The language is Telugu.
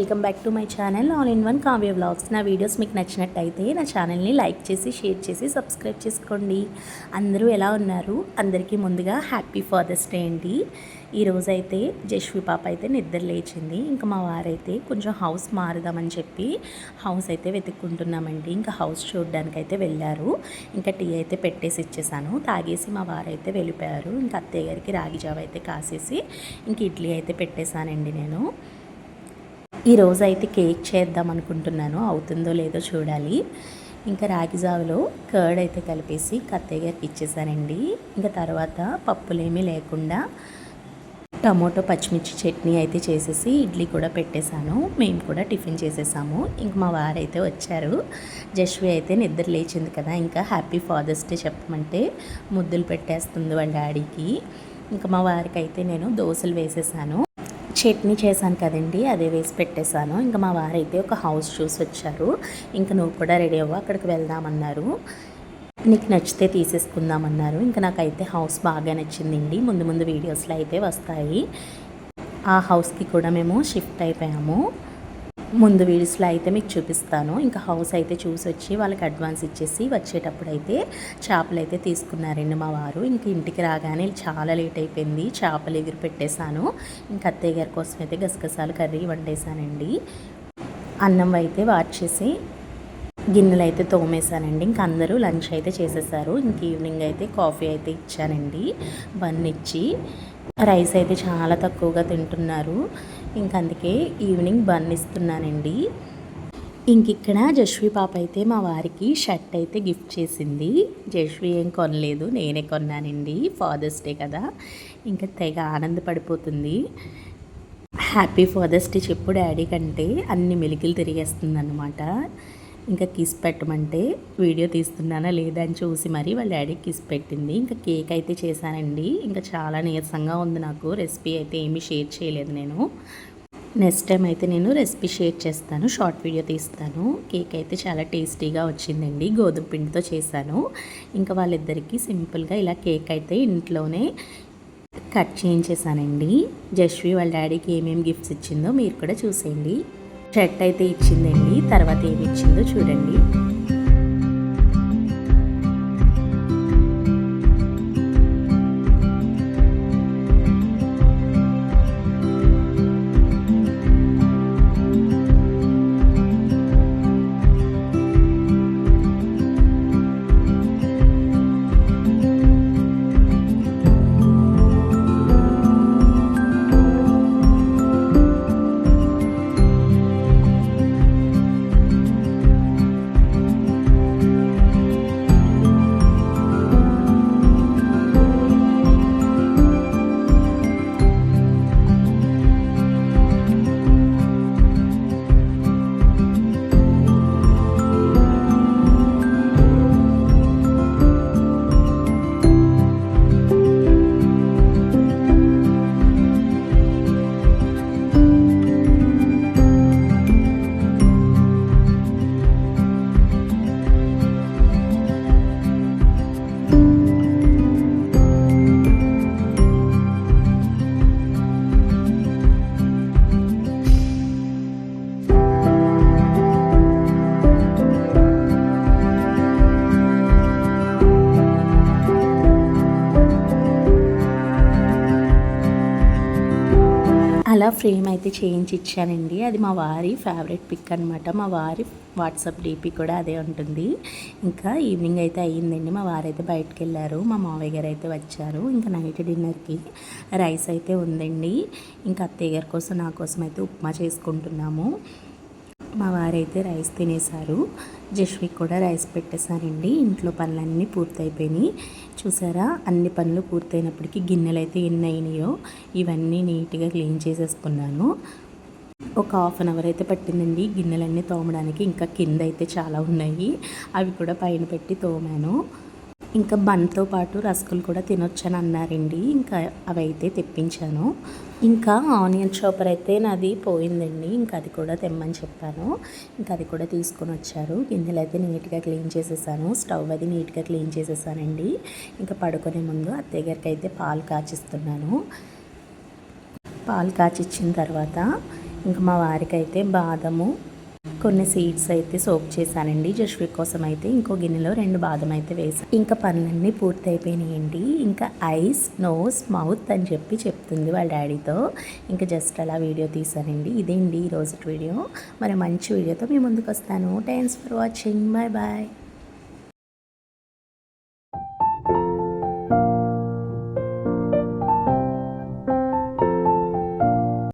Welcome back to my channel all in one Kavya vlogs. నా వీడియోస్ మీకు నచ్చినట్టయితే నా ఛానల్ని లైక్ చేసి షేర్ చేసి సబ్స్క్రైబ్ చేసుకోండి. అందరూ ఎలా ఉన్నారు? అందరికీ ముందుగా హ్యాపీ ఫాదర్స్ డే అండి. ఈరోజైతే జశ్వి పాప అయితే నిద్ర లేచింది. ఇంకా మా వారైతే కొంచెం హౌస్ మారుదామని చెప్పి హౌస్ అయితే వెతుక్కుంటున్నామండి. ఇంకా హౌస్ చూడడానికి అయితే వెళ్ళారు. ఇంకా టీ అయితే పెట్టేసి ఇచ్చేసాను. తాగేసి మా వారైతే వెళ్ళిపోయారు. ఇంకా అత్తయ్య గారికి రాగి జావ అయితే కాసేసి ఇంక ఇడ్లీ అయితే పెట్టేశానండి నేను. ఈరోజు అయితే కేక్ చేద్దాం అనుకుంటున్నాను, అవుతుందో లేదో చూడాలి. ఇంకా రాగి జావలో కర్డ్ అయితే కలిపేసి అత్తయ్య గారికి ఇచ్చేసానండి. ఇంకా తర్వాత పప్పులేమీ లేకుండా టమోటో పచ్చిమిర్చి చట్నీ అయితే చేసేసి ఇడ్లీ కూడా పెట్టేశాను. మేము కూడా టిఫిన్ చేసేసాము. ఇంక మా వారైతే వచ్చారు. జశ్వి అయితే నిద్ర లేచింది కదా, ఇంకా హ్యాపీ ఫాదర్స్ డే చెప్పమంటే ముద్దులు పెట్టేస్తుంది వాళ్ళ డాడీకి. ఇంకా మా వారికి అయితే నేను దోశలు వేసేసాను. చట్నీ చేశాను కదండి, అదే వేసి పెట్టేశాను. ఇంకా మా వారైతే ఒక హౌస్ చూసి వచ్చారు. ఇంకా నువ్వు కూడా రెడీ అవ్వ, అక్కడికి వెళ్దామన్నారు. నీకు నచ్చితే తీసేసుకుందామన్నారు. ఇంకా నాకైతే హౌస్ బాగా నచ్చిందండి. ముందు ముందు వీడియోస్లో అయితే వస్తాయి. ఆ హౌస్కి కూడా మేము షిఫ్ట్ అయిపోయాము. ముందు వీడియోస్లో అయితే మీకు చూపిస్తాను. ఇంకా హౌస్ అయితే చూసి వచ్చి వాళ్ళకి అడ్వాన్స్ ఇచ్చేసి వచ్చేటప్పుడు అయితే చేపలు అయితే తీసుకున్నారండి మా వారు. ఇంక ఇంటికి రాగానే చాలా లేట్ అయిపోయింది. చేపలు ఎగురు పెట్టేశాను. ఇంకా అత్తయ్య గారి కోసం అయితే గసగసాలు కర్రీ వండేసానండి. అన్నం అయితే వార్చేసి గిన్నెలు అయితే తోమేశానండి. ఇంక అందరూ లంచ్ అయితే చేసేసారు. ఇంక ఈవినింగ్ అయితే కాఫీ అయితే ఇచ్చానండి, బన్ ఇచ్చి. రైస్ అయితే చాలా తక్కువగా తింటున్నారు. ఇంక అందుకే ఈవినింగ్ బన్ ఇస్తున్నానండి. ఇంక ఇక్కడ జశ్వి పాప అయితే మా వారికి షర్ట్ అయితే గిఫ్ట్ చేసింది. జశ్వి ఏం కొనలేదు, నేనే కొన్నానండి. ఫాదర్స్ డే కదా, ఇంకా తెగ ఆనందపడిపోతుంది. హ్యాపీ ఫాదర్స్ డే చెప్పు డాడీ కంటే అన్ని మెలికలు తిరిగేస్తుంది అన్నమాట. ఇంకా కిస్ పెట్టమంటే వీడియో తీస్తున్నానా లేదా అని చూసి మరి వాళ్ళ డాడీకి కిస్ పెట్టింది. ఇంకా కేక్ అయితే చేశానండి. ఇంకా చాలా నీరసంగా ఉంది నాకు. రెసిపీ అయితే ఏమీ షేర్ చేయలేదు నేను. నెక్స్ట్ టైం అయితే నేను రెసిపీ షేర్ చేస్తాను, షార్ట్ వీడియో తీస్తాను. కేక్ అయితే చాలా టేస్టీగా వచ్చిందండి. గోధుమ పిండితో చేశాను. ఇంకా వాళ్ళిద్దరికీ సింపుల్గా ఇలా కేక్ అయితే ఇంట్లోనే కట్ చేయించేసానండి. జశ్వి వాళ్ళ డాడీకి ఏమేమి గిఫ్ట్స్ ఇచ్చిందో మీరు కూడా చూసేయండి. షర్ట్ అయితే ఇచ్చిందండి. తర్వాత ఏమి ఇచ్చిందో చూడండి. అలా ఫ్రేమ్ అయితే చేయించి ఇచ్చానండి. అది మా వారి ఫేవరెట్ పిక్ అనమాట. మా వారి వాట్సాప్ డీపీ కూడా అదే ఉంటుంది. ఇంకా ఈవినింగ్ అయితే అయ్యిందండి. మా వారైతే బయటకు వెళ్ళారు. మా మావయ్య గారు అయితే వచ్చారు. ఇంకా నైట్ డిన్నర్కి రైస్ అయితే ఉందండి. ఇంకా అత్తయ్య గారి కోసం నా కోసం అయితే ఉప్మా చేసుకుంటున్నాము. మా వారైతే రైస్ తినేశారు. జశ్వికి కూడా రైస్ పెట్టేశానండి. ఇంట్లో పనులన్నీ పూర్తయిపోయినాయి. చూసారా, అన్ని పనులు పూర్తయినప్పటికీ గిన్నెలు అయితే ఎన్ని అయినాయో ఇవన్నీ నీట్గా క్లీన్ చేసేసుకున్నాను. ఒక హాఫ్ అన్ అవర్ అయితే పట్టిందండి గిన్నెలన్నీ తోమడానికి. ఇంకా కింద అయితే చాలా ఉన్నాయి, అవి కూడా పైన పెట్టి తోమాను. ఇంకా బన్తో పాటు రస్కులు కూడా తినొచ్చని అన్నారండి. ఇంకా అవి అయితే తెప్పించాను. ఇంకా ఆనియన్ చాపర్ అయితే నాది పోయిందండి. ఇంకా అది కూడా తెమ్మని చెప్పాను. ఇంకా అది కూడా తీసుకొని వచ్చారు. గిన్నెలు అయితే నీట్గా క్లీన్ చేసేసాను. స్టవ్ అది నీట్గా క్లీన్ చేసేసానండి. ఇంకా పడుకునే ముందు అత్తయ్య గారికి అయితే పాలు కాచిస్తున్నాను. పాలు కాచిచ్చిన తర్వాత ఇంకా మా వారికి అయితే బాదము కొన్ని సీడ్స్ అయితే సోక్ చేశానండి. జస్వి కోసం అయితే ఇంకో గిన్నెలో 2 బాదం అయితే వేసాను. ఇంకా పనులన్నీ పూర్తి అయిపోయినాయండి. ఇంకా ఐస్, నోస్, మౌత్ అని చెప్తుంది వాళ్ళ డాడీతో. ఇంకా జస్ట్ అలా వీడియో తీసానండి. ఇదేండి ఈరోజు వీడియో. మరి మంచి వీడియోతో మీ ముందుకు వస్తాను. Thanks for watching. Bye bye.